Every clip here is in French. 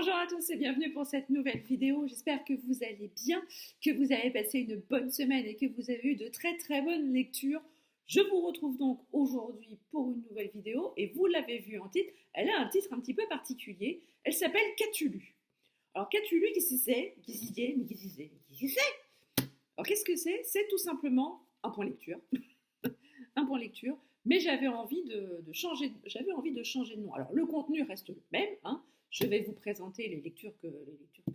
Bonjour à tous et bienvenue pour cette nouvelle vidéo. J'espère que vous allez bien, que vous avez passé une bonne semaine et que vous avez eu de très très bonnes lectures. Je vous retrouve donc aujourd'hui pour une nouvelle vidéo et vous l'avez vu en titre, elle a un titre un petit peu particulier. Elle s'appelle Qu'as-tu lu? Alors qu'as-tu lu? Qu'est-ce que c'est? Qu'est-ce que c'est? Alors qu'est-ce que c'est? C'est tout simplement un point lecture. Un point lecture, mais j'avais envie de changer de nom. Alors le contenu reste le même, hein. Je vais vous présenter les lectures que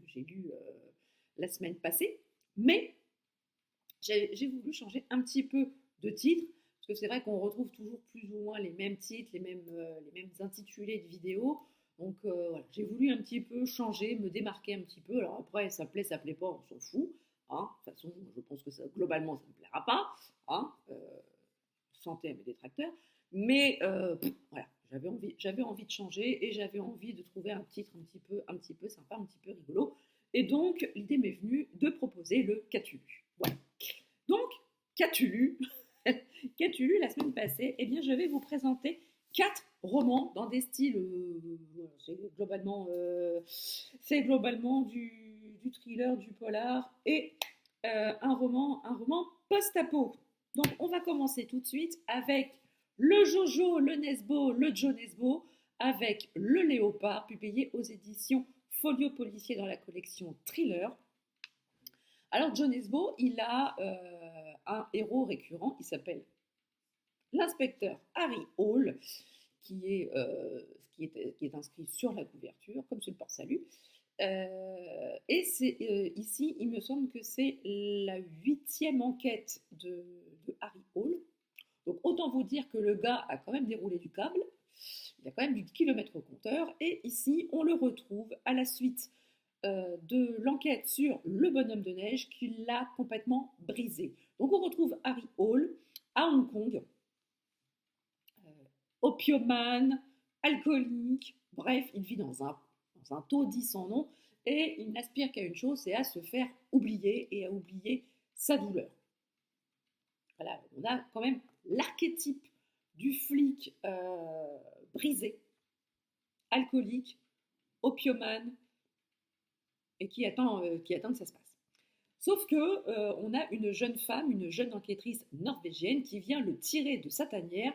j'ai lues la semaine passée, mais j'ai voulu changer un petit peu de titre, parce que c'est vrai qu'on retrouve toujours plus ou moins les mêmes titres, les mêmes intitulés de vidéos. Donc voilà, j'ai voulu un petit peu changer, me démarquer un petit peu. Alors après, ça plaît, ça plaît pas, on s'en fout. Hein. De toute façon, je pense que globalement, ça ne me plaira pas. Hein. Santé à mes détracteurs. Mais voilà, j'avais envie de changer et j'avais envie de trouver un titre un petit peu sympa, un petit peu rigolo. Et donc, l'idée m'est venue de proposer le Qu'as-tu lu? Voilà. Donc, Qu'as-tu lu? Qu'as-tu lu la semaine passée? Eh bien, je vais vous présenter 4 romans dans des styles, c'est globalement du thriller, du polar et un roman post-apo. Donc, on va commencer tout de suite avec le Jojo, le Nesbo, le Joe Nesbo, avec le Léopard, publié aux éditions Folio Policier dans la collection Thriller. Alors, Joe Nesbo, il a un héros récurrent, il s'appelle l'inspecteur Harry Hall, qui est inscrit sur la couverture, comme sur le port-salut. Et c'est ici, il me semble que c'est la 8e enquête de Harry Hall. Donc autant vous dire que le gars a quand même déroulé du câble, il a quand même du kilomètre au compteur, et ici on le retrouve à la suite de l'enquête sur le bonhomme de neige qui l'a complètement brisé. Donc on retrouve Harry Hall à Hong Kong, opiumane, alcoolique, bref, il vit dans un taudis sans nom, et il n'aspire qu'à une chose, c'est à se faire oublier et à oublier sa douleur. Voilà, on a quand même l'archétype du flic brisé, alcoolique, opiumane, et qui attend que ça se passe. Sauf que on a une jeune femme, une jeune enquêtrice norvégienne qui vient le tirer de sa tanière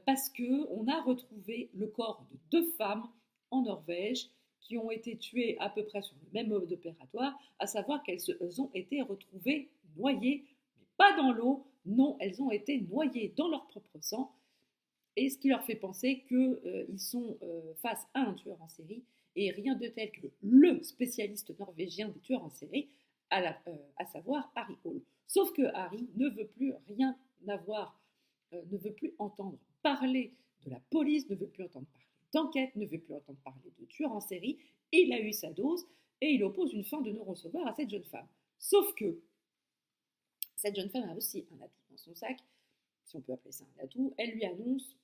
parce qu'on a retrouvé le corps de 2 femmes en Norvège qui ont été tuées à peu près sur le même mode opératoire, à savoir qu'elles ont été retrouvées noyées, mais pas dans l'eau, non, elles ont été noyées dans leur propre sang, et ce qui leur fait penser qu'ils sont face à un tueur en série, et rien de tel que le spécialiste norvégien des tueurs en série, à savoir Harry Hall. Sauf que Harry ne veut plus rien avoir, ne veut plus entendre parler de la police, ne veut plus entendre parler d'enquête, ne veut plus entendre parler de tueurs en série. Il a eu sa dose et il oppose une fin de non-recevoir à cette jeune femme. Sauf que cette jeune femme a aussi un atout dans son sac, si on peut appeler ça un atout. Elle lui annonce,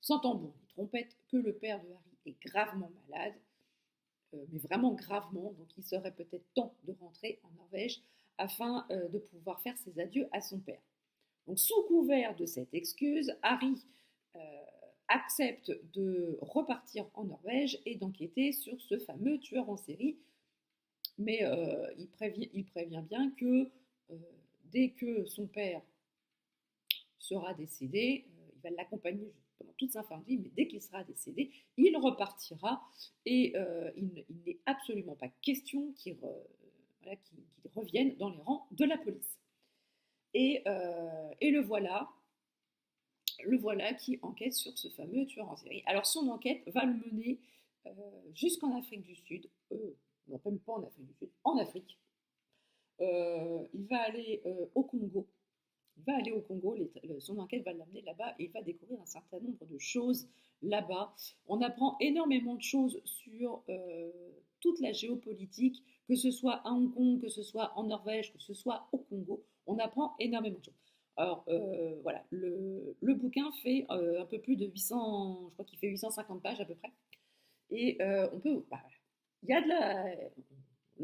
sans tambour ni trompette, que le père de Harry est gravement malade, mais vraiment gravement, donc il serait peut-être temps de rentrer en Norvège afin de pouvoir faire ses adieux à son père. Donc sous couvert de cette excuse, Harry accepte de repartir en Norvège et d'enquêter sur ce fameux tueur en série, mais il prévient bien que dès que son père sera décédé, il va l'accompagner pendant toute sa fin de vie, mais dès qu'il sera décédé, il repartira et il n'est absolument pas question qu'il revienne dans les rangs de la police. Et le voilà qui enquête sur ce fameux tueur en série. Alors son enquête va le mener jusqu'en Afrique du Sud, non même pas en Afrique du Sud, en Afrique. Il va aller au Congo. Son enquête va l'amener là-bas et il va découvrir un certain nombre de choses là-bas. On apprend énormément de choses sur toute la géopolitique, que ce soit à Hong Kong, que ce soit en Norvège, que ce soit au Congo. On apprend énormément de choses. Alors voilà, le bouquin fait un peu plus de 800, je crois qu'il fait 850 pages à peu près. Et on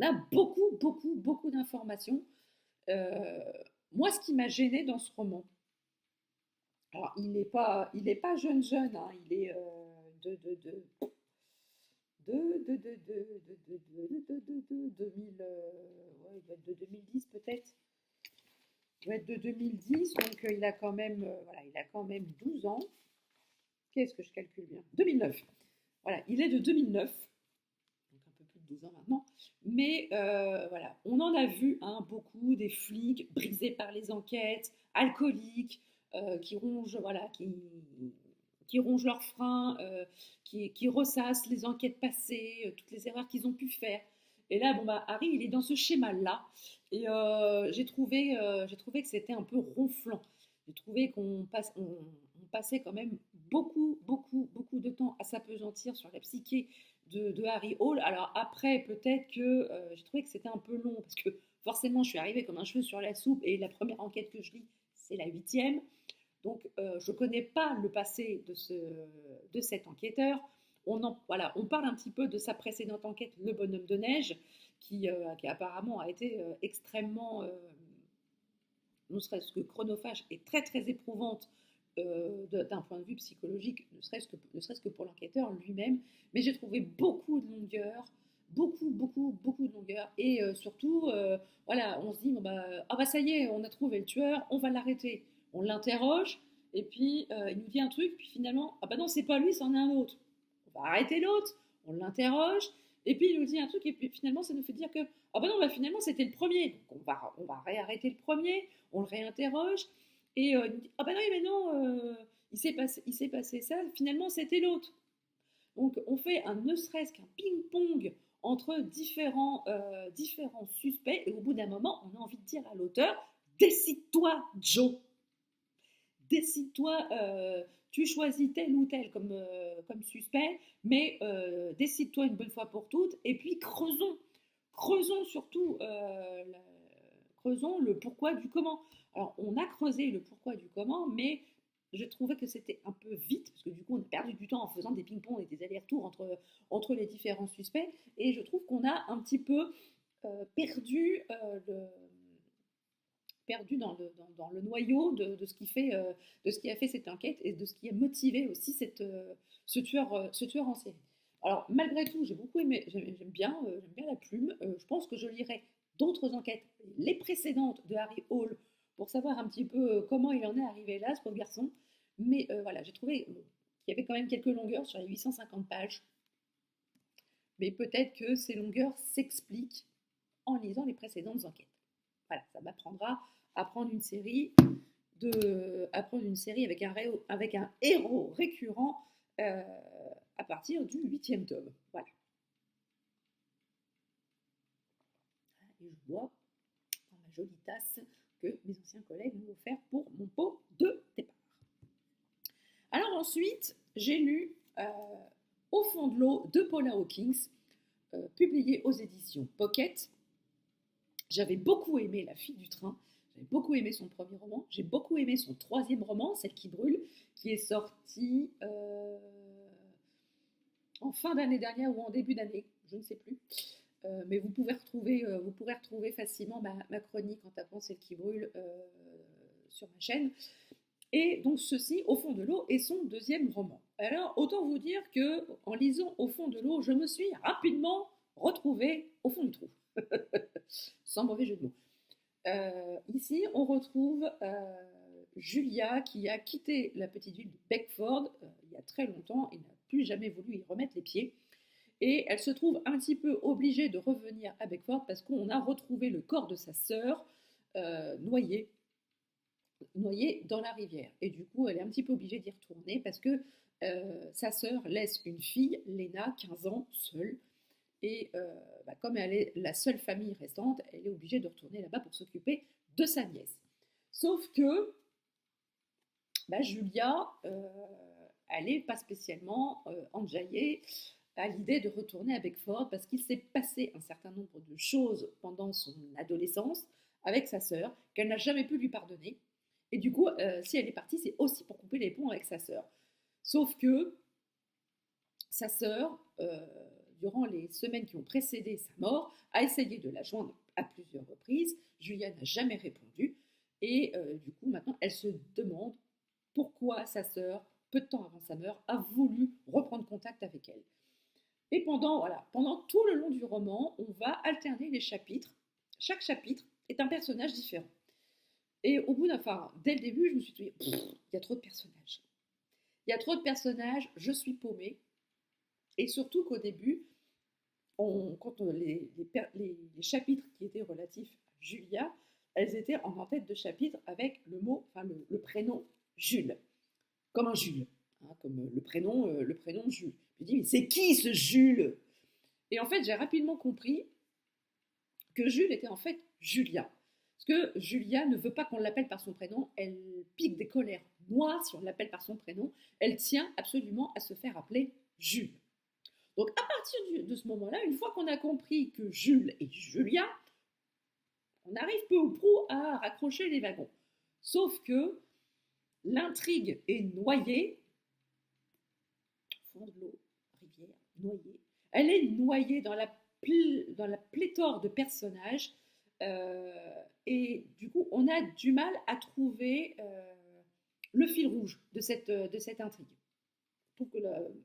a beaucoup d'informations. Moi, ce qui m'a gênée dans ce roman, alors il n'est pas jeune, hein, il est 2000, ouais, il doit être de 2010 peut-être. Il doit être de 2010, donc il a quand même, voilà, il a quand même 12 ans. Qu'est-ce que je calcule bien? 2009. Voilà, il est de 2009, donc un peu plus de 12 ans maintenant. Mais voilà, on en a vu beaucoup des flics brisés par les enquêtes, alcooliques, qui rongent, voilà, qui rongent leurs freins, qui ressassent les enquêtes passées, toutes les erreurs qu'ils ont pu faire. Et là, bon bah, Harry, il est dans ce schéma-là. Et j'ai trouvé que c'était un peu ronflant. J'ai trouvé on passait quand même beaucoup de temps à s'apesantir sur la psyché de Harry Hole. Alors après, peut-être que j'ai trouvé que c'était un peu long, parce que forcément, je suis arrivée comme un cheveu sur la soupe, et la première enquête que je lis, c'est la 8e. Donc, je ne connais pas le passé de cet enquêteur. Voilà, on parle un petit peu de sa précédente enquête, Le Bonhomme de Neige, qui apparemment a été extrêmement, ne serait-ce que chronophage et très éprouvante d'un point de vue psychologique, ne serait-ce que pour l'enquêteur lui-même. Mais j'ai trouvé beaucoup de longueur, beaucoup de longueur. Et surtout, voilà, on se dit, bon bah, ah bah ça y est, on a trouvé le tueur, on va l'arrêter. On l'interroge, et puis il nous dit un truc, puis finalement, ah bah non, c'est pas lui, c'en est un autre. On va arrêter l'autre, on l'interroge, et puis il nous dit un truc, et puis finalement, ça nous fait dire que, ah bah non, bah finalement, c'était le premier. Donc on va réarrêter le premier, on le réinterroge, et il nous dit, ah bah non, mais non, il s'est passé ça, finalement, c'était l'autre. Donc on fait ne serait-ce qu'un ping-pong entre différents suspects, et au bout d'un moment, on a envie de dire à l'auteur, décide-toi, Joe. Décide-toi, tu choisis tel ou tel comme suspect, mais décide-toi une bonne fois pour toutes, et puis creusons surtout, creusons le pourquoi du comment. Alors, on a creusé le pourquoi du comment, mais je trouvais que c'était un peu vite, parce que du coup, on a perdu du temps en faisant des ping-pong et des allers-retours entre les différents suspects, et je trouve qu'on a un petit peu perdu dans le noyau de ce de ce qui a fait cette enquête, et de ce qui a motivé aussi ce tueur en série. Alors malgré tout, j'aime bien la plume. Je pense que je lirai d'autres enquêtes, les précédentes de Harry Hole, pour savoir un petit peu comment il en est arrivé là, ce pauvre garçon. Mais voilà, j'ai trouvé qu'il y avait quand même quelques longueurs sur les 850 pages. Mais peut-être que ces longueurs s'expliquent en lisant les précédentes enquêtes. Voilà, ça m'apprendra à prendre une série avec un héros récurrent à partir du 8e tome. Voilà. Et je bois dans ma jolie tasse que mes anciens collègues m'ont offert pour mon pot de départ. Alors ensuite, j'ai lu Au fond de l'eau de Paula Hawkins, publié aux éditions Pocket. J'avais beaucoup aimé La fille du train, j'avais beaucoup aimé son premier roman, j'ai beaucoup aimé son 3e roman, Celle qui brûle, qui est sorti en fin d'année dernière ou en début d'année, je ne sais plus. Mais vous pourrez retrouver facilement ma chronique en tapant Celle qui brûle sur ma chaîne. Et donc ceci, Au fond de l'eau, est son 2e roman. Alors autant vous dire que en lisant Au fond de l'eau, je me suis rapidement retrouvée au fond du trou. Sans mauvais jeu de mots. Ici, on retrouve Julia qui a quitté la petite ville de Beckford il y a très longtemps et n'a plus jamais voulu y remettre les pieds. Et elle se trouve un petit peu obligée de revenir à Beckford parce qu'on a retrouvé le corps de sa sœur noyé dans la rivière. Et du coup, elle est un petit peu obligée d'y retourner parce que sa sœur laisse une fille, Lena, 15 ans, seule. Et comme elle est la seule famille restante, elle est obligée de retourner là-bas pour s'occuper de sa nièce. Sauf que Julia, elle n'est pas spécialement enjaillée à l'idée de retourner à Beckford parce qu'il s'est passé un certain nombre de choses pendant son adolescence avec sa sœur qu'elle n'a jamais pu lui pardonner. Et du coup, si elle est partie, c'est aussi pour couper les ponts avec sa sœur. Sauf que sa sœur, durant les semaines qui ont précédé sa mort, a essayé de la joindre à plusieurs reprises. Julia n'a jamais répondu. Et du coup, maintenant, elle se demande pourquoi sa sœur, peu de temps avant sa mort, a voulu reprendre contact avec elle. Et pendant tout le long du roman, on va alterner les chapitres. Chaque chapitre est un personnage différent. Et au bout dès le début, je me suis dit, il y a trop de personnages. Il y a trop de personnages, je suis paumée. Et surtout qu'au début, quand les chapitres qui étaient relatifs à Julia, elles étaient en tête de chapitre avec le prénom Jules, comme un Jules, hein, comme le prénom Jules. Je me dis, mais c'est qui ce Jules? Et en fait, j'ai rapidement compris que Jules était en fait Julia. Parce que Julia ne veut pas qu'on l'appelle par son prénom, elle pique des colères noires si on l'appelle par son prénom, elle tient absolument à se faire appeler Jules. Donc à partir de ce moment-là, une fois qu'on a compris que Jules est Julia, on arrive peu ou prou à raccrocher les wagons. Sauf que l'intrigue est noyée, fond de l'eau, rivière, noyée. Elle est noyée dans la pléthore de personnages et du coup, on a du mal à trouver le fil rouge de cette intrigue. Je trouve que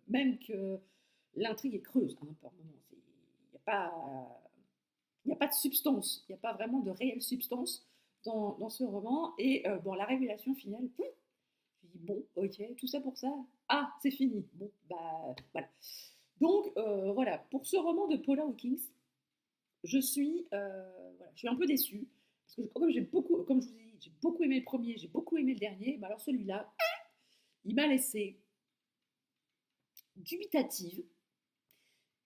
même que l'intrigue est creuse par moments. Il n'y a pas de substance, il n'y a pas vraiment de réelle substance dans ce roman. Et la révélation finale, je dis bon, ok, tout ça pour ça. Ah, c'est fini. Bon, bah voilà. Donc voilà, pour ce roman de Paula Hawkins, je suis un peu déçue. Parce que comme je vous ai dit, j'ai beaucoup aimé le premier, j'ai beaucoup aimé le dernier, mais alors celui-là, il m'a laissé dubitative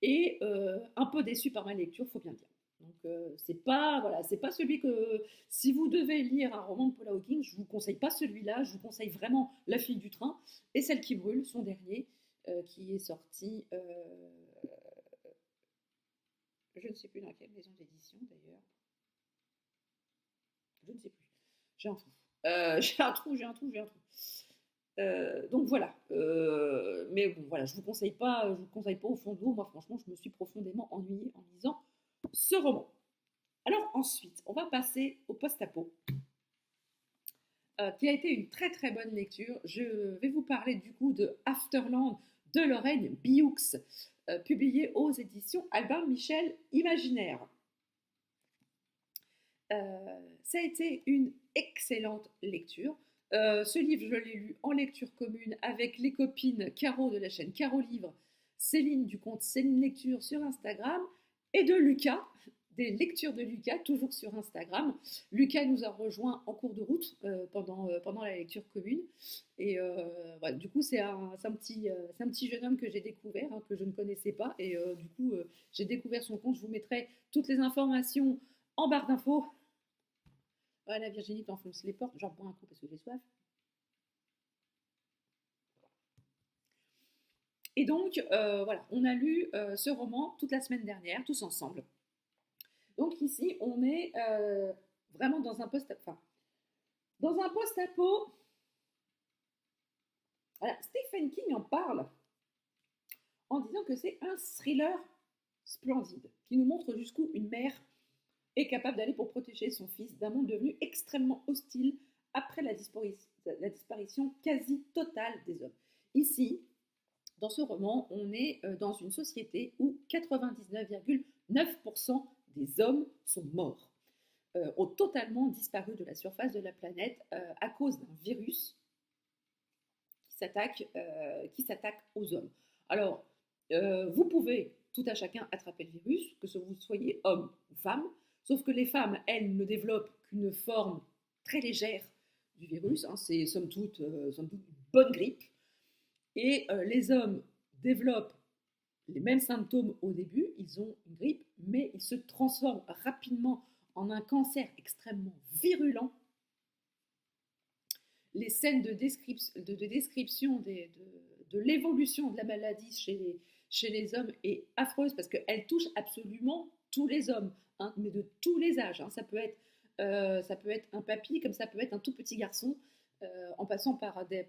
et un peu déçue par ma lecture, faut bien dire. Donc c'est pas celui que si vous devez lire un roman de Paula Hawkins, je vous conseille pas celui-là, je vous conseille vraiment La fille du train et Celle qui brûle, son dernier, qui est sorti, je ne sais plus dans quelle maison d'édition d'ailleurs, je ne sais plus, j'ai un trou, j'ai un trou. Donc voilà, mais bon voilà, je vous conseille pas au fond de l'eau. Moi franchement, je me suis profondément ennuyée en lisant ce roman. Alors ensuite, on va passer au post-apo, qui a été une très très bonne lecture. Je vais vous parler du coup de Afterland de Lorraine Bioux, publié aux éditions Albin Michel Imaginaire. Ça a été une excellente lecture. Ce livre, je l'ai lu en lecture commune avec les copines Caro de la chaîne Caro Livre, Céline du compte Céline Lecture sur Instagram, et de Lucas, des lectures de Lucas, toujours sur Instagram. Lucas nous a rejoint en cours de route pendant la lecture commune. Et voilà, du coup, c'est un petit jeune homme que j'ai découvert, hein, que je ne connaissais pas. Et du coup, j'ai découvert son compte. Je vous mettrai toutes les informations en barre d'infos. Voilà, Virginie t'enfonce les portes. J'en bois un coup parce que j'ai soif. Et donc, voilà, on a lu ce roman toute la semaine dernière, tous ensemble. Donc ici, on est vraiment dans un post-apo. Voilà, Stephen King en parle en disant que c'est un thriller splendide, qui nous montre jusqu'où une mère est capable d'aller pour protéger son fils d'un monde devenu extrêmement hostile après la disparition quasi totale des hommes. Ici, dans ce roman, on est dans une société où 99,9% des hommes sont morts, ont totalement disparu de la surface de la planète à cause d'un virus qui s'attaque aux hommes. Alors, vous pouvez tout à chacun attraper le virus, que vous soyez homme ou femme, sauf que les femmes, elles, ne développent qu'une forme très légère du virus, hein, c'est somme toute une bonne grippe, et les hommes développent les mêmes symptômes au début, ils ont une grippe, mais ils se transforment rapidement en un cancer extrêmement virulent. Les scènes de description de l'évolution de la maladie chez les hommes est affreuse parce qu'elle touche absolument tous les hommes, hein, mais de tous les âges. Hein. Ça peut être un papy, comme ça peut être un tout petit garçon, en passant par des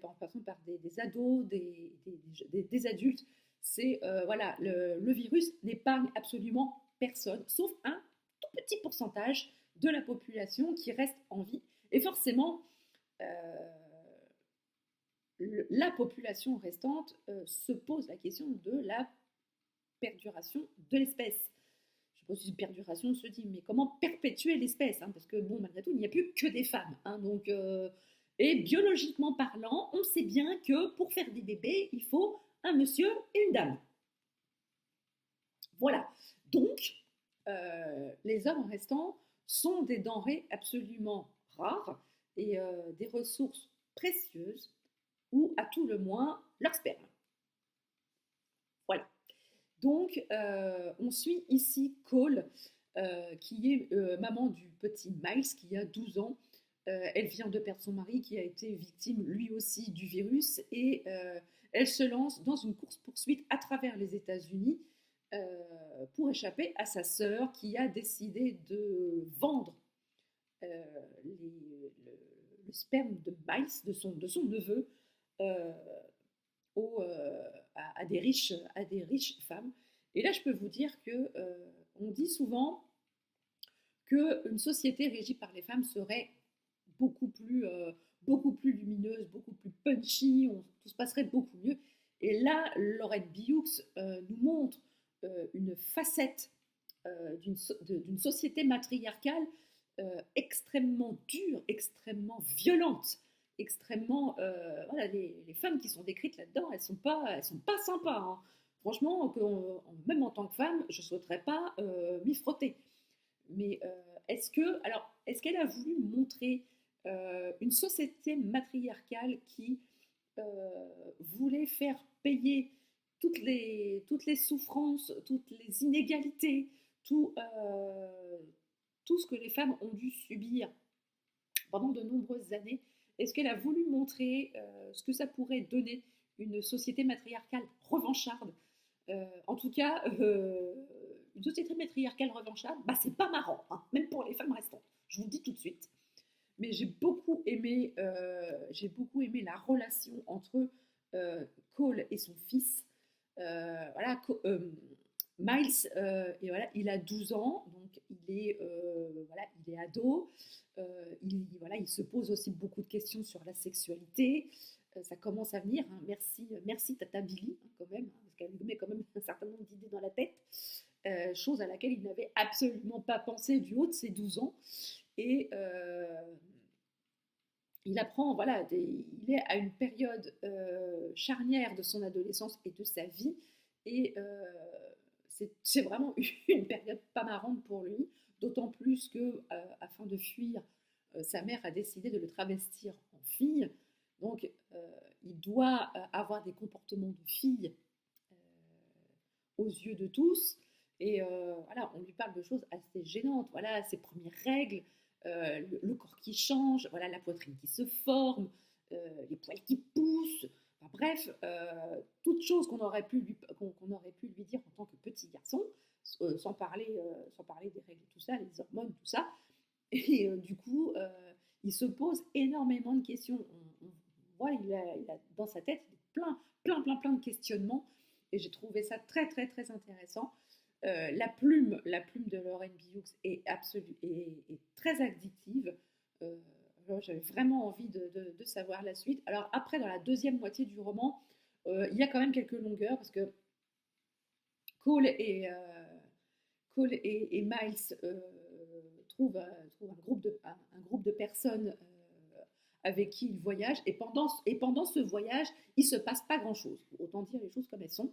ados, des adultes. C'est voilà, le virus n'épargne absolument personne, sauf un tout petit pourcentage de la population qui reste en vie. Et forcément, la population restante se pose la question de la perduration de l'espèce. Je ne sais pas si perduration se dit, mais comment perpétuer l'espèce, hein, parce que bon, malgré tout, il n'y a plus que des femmes. Hein, donc, et biologiquement parlant, on sait bien que pour faire des bébés, il faut un monsieur et une dame. Voilà. Donc, les hommes restants sont des denrées absolument rares et des ressources précieuses, ou à tout le moins leur sperme. Voilà. Donc, on suit ici Cole, qui est maman du petit Miles, qui a 12 ans. Elle vient de perdre son mari, qui a été victime lui aussi du virus, et elle se lance dans une course-poursuite à travers les États-Unis pour échapper à sa sœur, qui a décidé de vendre le sperme de Miles, de son neveu, euh, à des riches femmes. Et là, je peux vous dire que on dit souvent qu'une société régie par les femmes serait beaucoup plus lumineuse, beaucoup plus punchy, tout se passerait beaucoup mieux. Et là, Laurette Bioux nous montre une facette d'une société matriarcale extrêmement dure, extrêmement violente, extrêmement... voilà, les femmes qui sont décrites là-dedans, elles sont pas sympas. Hein. Franchement, même en tant que femme, je ne souhaiterais pas m'y frotter. Mais est-ce qu'elle a voulu montrer une société matriarcale qui voulait faire payer toutes les souffrances, toutes les inégalités, tout ce que les femmes ont dû subir pendant de nombreuses années? Est-ce qu'elle a voulu montrer ce que ça pourrait donner une société matriarcale revancharde? En tout cas, une société matriarcale revancharde, bah, c'est pas marrant, hein, même pour les femmes restantes. Je vous le dis tout de suite. Mais j'ai beaucoup aimé la relation entre Cole et son fils. Voilà, Miles, et voilà, il a 12 ans, donc voilà, il est ado. Voilà, il se pose aussi beaucoup de questions sur la sexualité. Ça commence à venir. Hein. Merci Tata Billy, hein, quand même, hein, parce qu'elle lui met quand même un certain nombre d'idées dans la tête. Chose à laquelle il n'avait absolument pas pensé du haut de ses 12 ans. Et il apprend, voilà, il est à une période charnière de son adolescence et de sa vie. Et c'est vraiment une période pas marrante pour lui, d'autant plus que, afin de fuir, sa mère a décidé de le travestir en fille. Donc, il doit avoir des comportements de fille aux yeux de tous. Et voilà, on lui parle de choses assez gênantes. Voilà, ses premières règles, le corps qui change, voilà, la poitrine qui se forme, les poils qui poussent. Enfin, bref, toutes choses qu'on aurait pu lui dire en tant que petit garçon, sans parler des règles, tout ça, les hormones, tout ça. Et du coup, il se pose énormément de questions. On voit, il a dans sa tête plein de questionnements. Et j'ai trouvé ça très intéressant. La plume de Laurette Bioux est très addictive. J'avais vraiment envie de savoir la suite. Alors après, dans la deuxième moitié du roman, il y a quand même quelques longueurs parce que Cole et Miles trouvent un groupe de personnes avec qui ils voyagent, et pendant ce voyage, il ne se passe pas grand-chose. Autant dire les choses comme elles sont.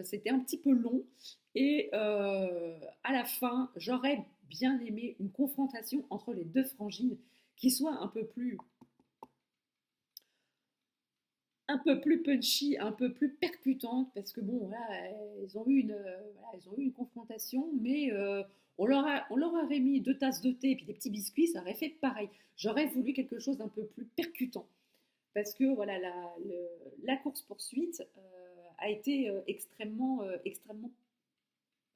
C'était un petit peu long, et à la fin, j'aurais bien aimé une confrontation entre les deux frangines qui soit un peu plus punchy, un peu plus percutante, parce que bon, voilà, ils ont eu une confrontation, mais on leur aurait mis 2 tasses de thé et puis des petits biscuits, ça aurait fait pareil. J'aurais voulu quelque chose d'un peu plus percutant, parce que voilà, la course-poursuite a été extrêmement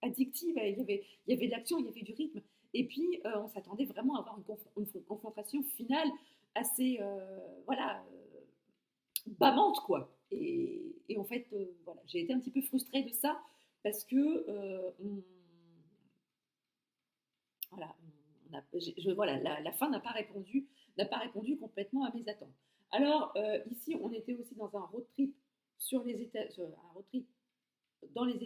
addictive. Il y avait de l'action, il y avait du rythme, et puis on s'attendait vraiment à avoir une confrontation finale assez, voilà, bamante, quoi. Et en fait, voilà, j'ai été un petit peu frustrée de ça parce que voilà, voilà, la fin n'a pas répondu complètement à mes attentes. Alors ici, on était aussi dans un road trip un road trip dans les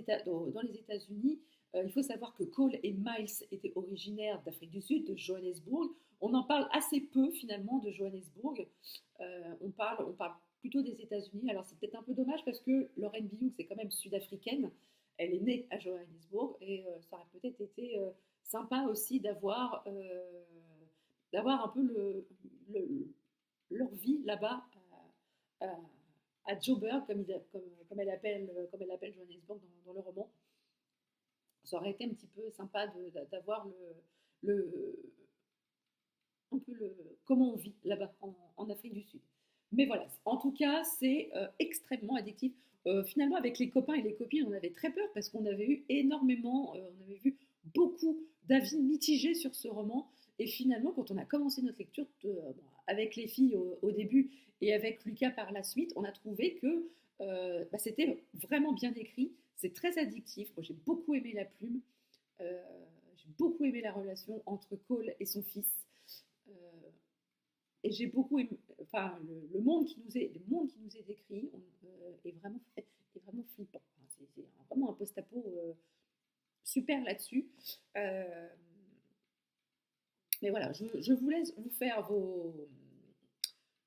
États-Unis, il faut savoir que Cole et Miles étaient originaires d'Afrique du Sud, de Johannesburg. On en parle assez peu finalement de Johannesburg. On parle plutôt des États-Unis. Alors c'est peut-être un peu dommage parce que Lauren Billou, c'est quand même sud-africaine. Elle est née à Johannesburg et ça aurait peut-être été sympa aussi d'avoir un peu le- leur vie là-bas à, à Joburg, comme elle appelle Johannesburg dans le roman. Ça aurait été un petit peu sympa d'avoir un peu comment on vit là-bas en Afrique du Sud. Mais voilà, en tout cas, c'est extrêmement addictif. Finalement, avec les copains et les copines, on avait très peur parce qu'on avait eu énormément, on avait vu beaucoup d'avis mitigés sur ce roman. Et finalement, quand on a commencé notre lecture bon, avec les filles au début et avec Lucas par la suite, on a trouvé que c'était vraiment bien écrit. C'est très addictif. Moi, j'ai beaucoup aimé la plume. Euh, j'ai beaucoup aimé la relation entre Cole et son fils. Euh, et j'ai beaucoup aimé, enfin, le monde qui nous est décrit est vraiment flippant. Enfin, c'est vraiment un post-apo super là-dessus. Euh, mais voilà, je vous laisse vous faire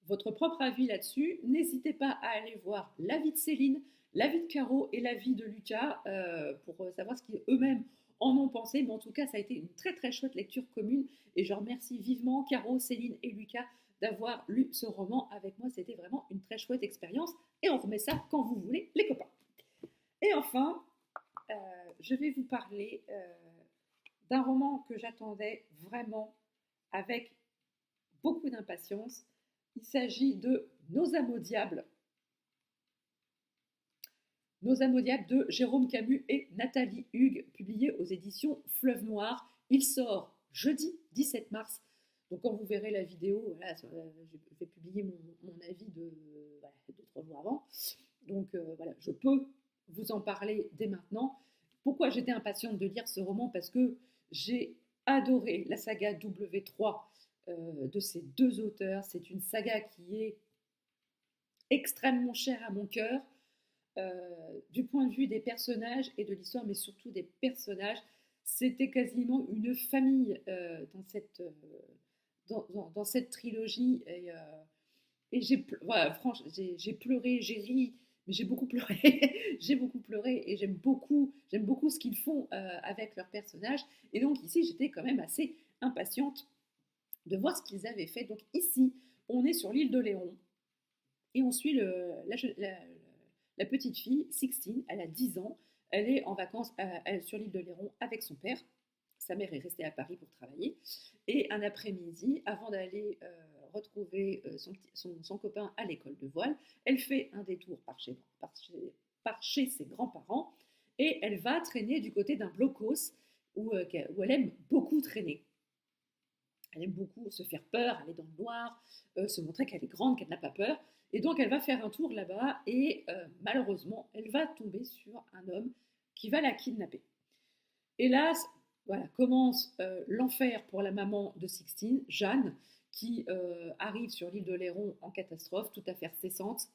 votre propre avis là-dessus. N'hésitez pas à aller voir l'avis de Céline, l'avis de Caro et l'avis de Lucas pour savoir ce qu'eux-mêmes en ont pensé. Mais en tout cas, ça a été une très très chouette lecture commune et je remercie vivement Caro, Céline et Lucas d'avoir lu ce roman avec moi. C'était vraiment une très chouette expérience et on remet ça quand vous voulez, les copains. Et enfin, euh, je vais vous parler d'un roman que j'attendais vraiment avec beaucoup d'impatience. Il s'agit de Nos âmes au diable. Nos âmes au diable de Jérôme Camus et Nathalie Hugues, publié aux éditions Fleuve Noir. Il sort jeudi 17 mars. Donc quand vous verrez la vidéo, voilà, je vais publier mon avis voilà, 2-3 jours avant. Donc voilà, je peux vous en parler dès maintenant. Pourquoi j'étais impatiente de lire ce roman? Parce que j'ai adoré la saga W3 de ces deux auteurs. C'est une saga qui est extrêmement chère à mon cœur, du point de vue des personnages et de l'histoire, mais surtout des personnages. C'était quasiment une famille dans cette trilogie. Et voilà, franchement, j'ai pleuré, j'ai ri, mais j'ai beaucoup pleuré. J'ai beaucoup pleuré et j'aime beaucoup ce qu'ils font avec leurs personnages. Et donc ici, j'étais quand même assez impatiente de voir ce qu'ils avaient fait. Donc ici, on est sur l'île de Léron et on suit la petite fille, Sixtine, elle a 10 ans, elle est en vacances sur l'île de Léron avec son père. Sa mère est restée à Paris pour travailler. Et un après-midi, avant d'aller retrouver son copain à l'école de voile, elle fait un détour par chez ses grands-parents et elle va traîner du côté d'un blocos où elle aime beaucoup traîner. Elle aime beaucoup se faire peur, aller dans le noir, se montrer qu'elle est grande, qu'elle n'a pas peur. Et donc elle va faire un tour là-bas et malheureusement, elle va tomber sur un homme qui va la kidnapper. Hélas, voilà, commence l'enfer pour la maman de Sixtine, Jeanne, qui arrive sur l'île de Léron en catastrophe, tout à fait cessante.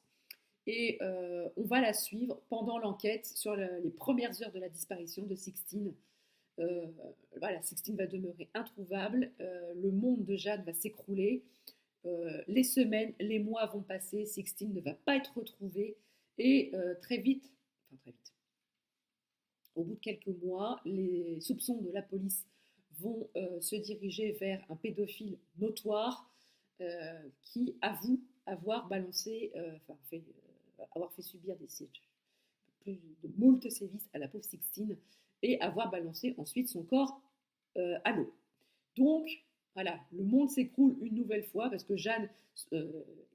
Et on va la suivre pendant l'enquête sur les premières heures de la disparition de Sixtine. Euh, voilà, Sixtine va demeurer introuvable, le monde de Jeanne va s'écrouler, les semaines, les mois vont passer, Sixtine ne va pas être retrouvée, et très vite, au bout de quelques mois, les soupçons de la police vont se diriger vers un pédophile notoire qui avoue avoir balancé, avoir fait subir plus de moult sévices à la pauvre Sixtine et avoir balancé ensuite son corps à l'eau. Donc, voilà, le monde s'écroule une nouvelle fois parce que Jeanne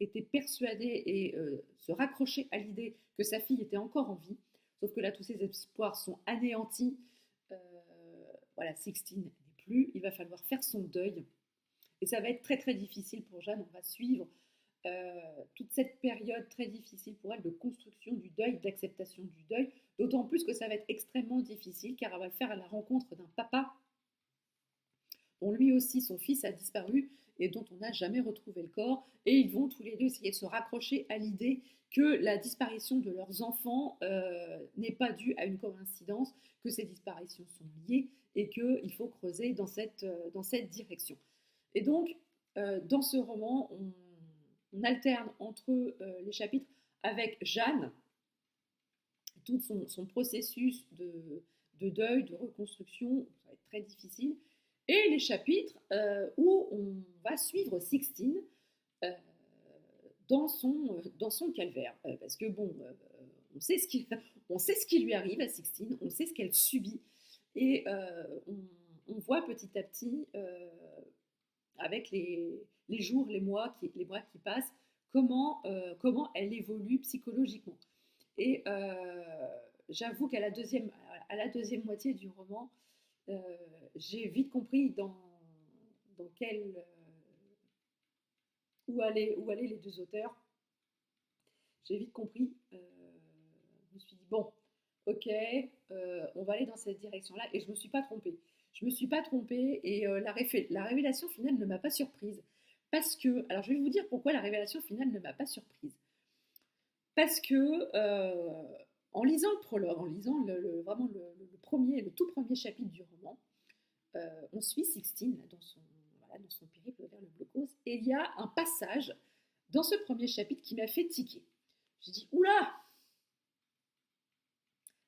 était persuadée et se raccrochait à l'idée que sa fille était encore en vie. Sauf que là, tous ses espoirs sont anéantis. Euh, voilà, Sixtine n'est plus. Il va falloir faire son deuil. Et ça va être très très difficile pour Jeanne. On va suivre toute cette période très difficile pour elle de construction du deuil, d'acceptation du deuil. D'autant plus que ça va être extrêmement difficile car elle va faire la rencontre d'un papa dont lui aussi son fils a disparu et dont on n'a jamais retrouvé le corps. Et ils vont tous les deux essayer de se raccrocher à l'idée que la disparition de leurs enfants n'est pas due à une coïncidence, que ces disparitions sont liées et qu'il faut creuser dans cette direction. Et donc, dans ce roman, on alterne entre les chapitres avec Jeanne, tout son processus de deuil, de reconstruction, ça va être très difficile, et les chapitres où on va suivre Sixtine euh, dans son calvaire. Parce que bon, on sait ce qui lui arrive à Sixtine, on sait ce qu'elle subit, et on voit petit à petit, avec les jours, les mois qui passent, comment elle évolue psychologiquement. Et j'avoue à la deuxième moitié du roman, euh, j'ai vite compris dans quel, où allaient les deux auteurs. J'ai vite compris. Je me suis dit, bon, ok, on va aller dans cette direction-là. Et je ne me suis pas trompée. Je ne me suis pas trompée et la révélation finale ne m'a pas surprise. Parce que, alors je vais vous dire pourquoi la révélation finale ne m'a pas surprise. Parce que en lisant le prologue, en lisant vraiment le tout premier chapitre du roman, on suit Sixtine dans son périple vers le Blocos, et il y a un passage dans ce premier chapitre qui m'a fait tiquer. J'ai dit, oula,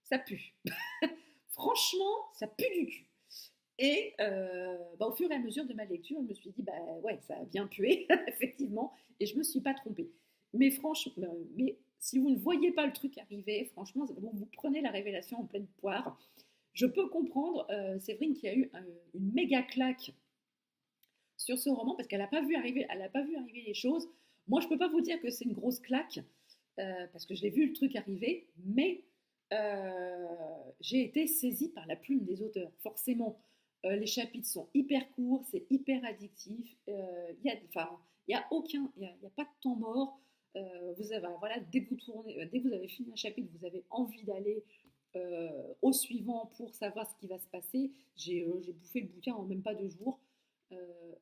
ça pue. Franchement, ça pue du cul. Et au fur et à mesure de ma lecture, je me suis dit, bah ouais, ça a bien pué, effectivement, et je ne me suis pas trompée. Mais franchement, si vous ne voyez pas le truc arriver, franchement, vous prenez la révélation en pleine poire. Je peux comprendre Séverine qui a eu une méga claque sur ce roman parce qu'elle n'a pas vu arriver, les choses. Moi, je ne peux pas vous dire que c'est une grosse claque parce que je l'ai vu le truc arriver, mais j'ai été saisie par la plume des auteurs. Forcément, les chapitres sont hyper courts, c'est hyper addictif. Il n'y a pas de temps mort. Vous avez, voilà, dès que vous avez fini un chapitre, vous avez envie d'aller au suivant pour savoir ce qui va se passer. J'ai bouffé le bouquin en même pas 2 jours.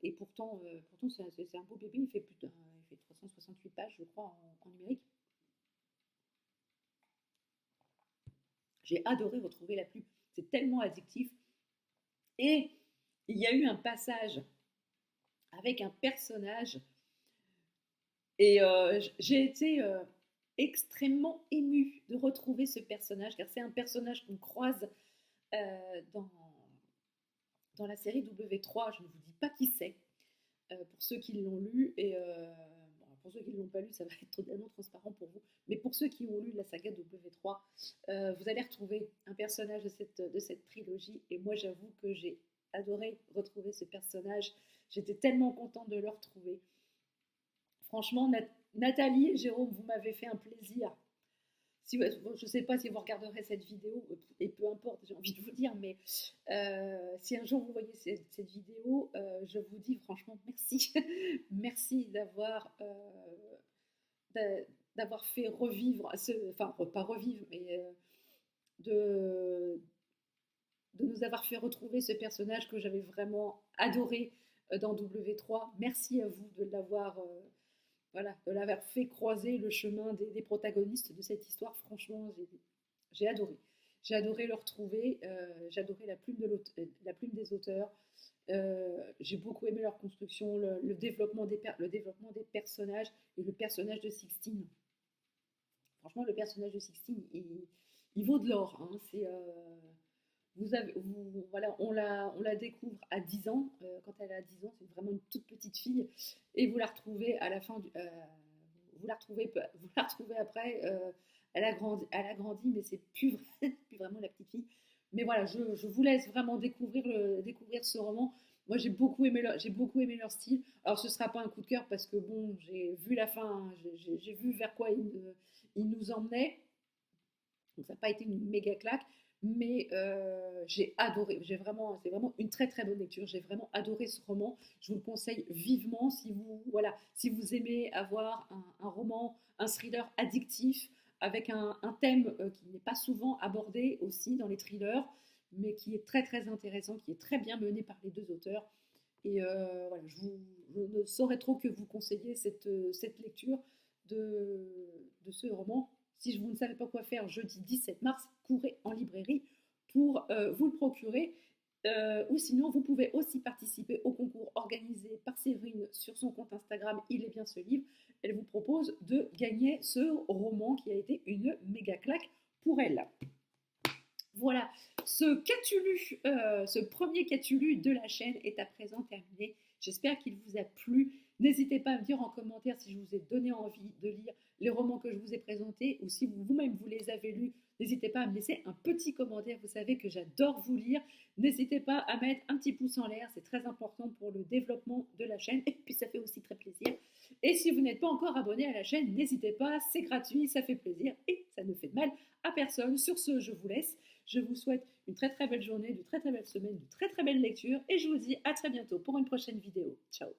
Et pourtant c'est un beau bébé, il fait 368 pages, je crois, en numérique. J'ai adoré retrouver la plume. C'est tellement addictif. Et il y a eu un passage avec un personnage. Et j'ai été extrêmement émue de retrouver ce personnage, car c'est un personnage qu'on croise dans la série W3. Je ne vous dis pas qui c'est, pour ceux qui l'ont lu. Et pour ceux qui ne l'ont pas lu, ça va être totalement transparent pour vous. Mais pour ceux qui ont lu la saga W3, vous allez retrouver un personnage de cette trilogie. Et moi, j'avoue que j'ai adoré retrouver ce personnage. J'étais tellement contente de le retrouver. Franchement, Nathalie et Jérôme, vous m'avez fait un plaisir. Je ne sais pas si vous regarderez cette vidéo, et peu importe, j'ai envie de vous dire, mais si un jour vous voyez cette vidéo, je vous dis franchement merci. Merci d'avoir fait revivre, enfin pas revivre, mais de nous avoir fait retrouver ce personnage que j'avais vraiment adoré dans W3. Merci à vous de l'avoir fait croiser le chemin des protagonistes de cette histoire. Franchement, j'ai adoré. J'ai adoré le retrouver. J'ai adoré la plume des auteurs. J'ai beaucoup aimé leur construction, le développement des personnages et le personnage de Sixtine. Franchement, le personnage de Sixtine, il vaut de l'or. Hein. Voilà, on la découvre à 10 ans. Quand elle a 10 ans, c'est vraiment une toute petite fille. Et vous la retrouvez à la fin vous la retrouvez après. Elle a grandi, mais c'est plus vraiment la petite fille. Mais voilà, je vous laisse vraiment découvrir ce roman. Moi, j'ai beaucoup aimé leur style. Alors, ce sera pas un coup de cœur parce que bon, j'ai vu la fin, hein, j'ai vu vers quoi il nous emmenait. Donc, ça n'a pas été une méga claque. Mais j'ai adoré, c'est vraiment une très très bonne lecture. J'ai vraiment adoré ce roman. Je vous le conseille vivement si vous aimez avoir un roman, un thriller addictif avec un thème qui n'est pas souvent abordé aussi dans les thrillers, mais qui est très très intéressant, qui est très bien mené par les deux auteurs. Et voilà, je ne saurais trop que vous conseiller cette lecture de ce roman. Si vous ne savez pas quoi faire jeudi 17 mars, courez en librairie pour vous le procurer. Ou sinon, vous pouvez aussi participer au concours organisé par Séverine sur son compte Instagram Il est bien ce livre. Elle vous propose de gagner ce roman qui a été une méga claque pour elle. Voilà, ce premier qu'as-tu lu de la chaîne est à présent terminé. J'espère qu'il vous a plu. N'hésitez pas à me dire en commentaire si je vous ai donné envie de lire les romans que je vous ai présentés ou si vous-même vous les avez lus. N'hésitez pas à me laisser un petit commentaire. Vous savez que j'adore vous lire. N'hésitez pas à mettre un petit pouce en l'air. C'est très important pour le développement de la chaîne. Et puis ça fait aussi très plaisir. Et si vous n'êtes pas encore abonné à la chaîne, n'hésitez pas. C'est gratuit, ça fait plaisir et ça ne fait de mal à personne. Sur ce, je vous laisse. Je vous souhaite une très très belle journée, de très très belles semaines, de très très belles lectures et je vous dis à très bientôt pour une prochaine vidéo. Ciao!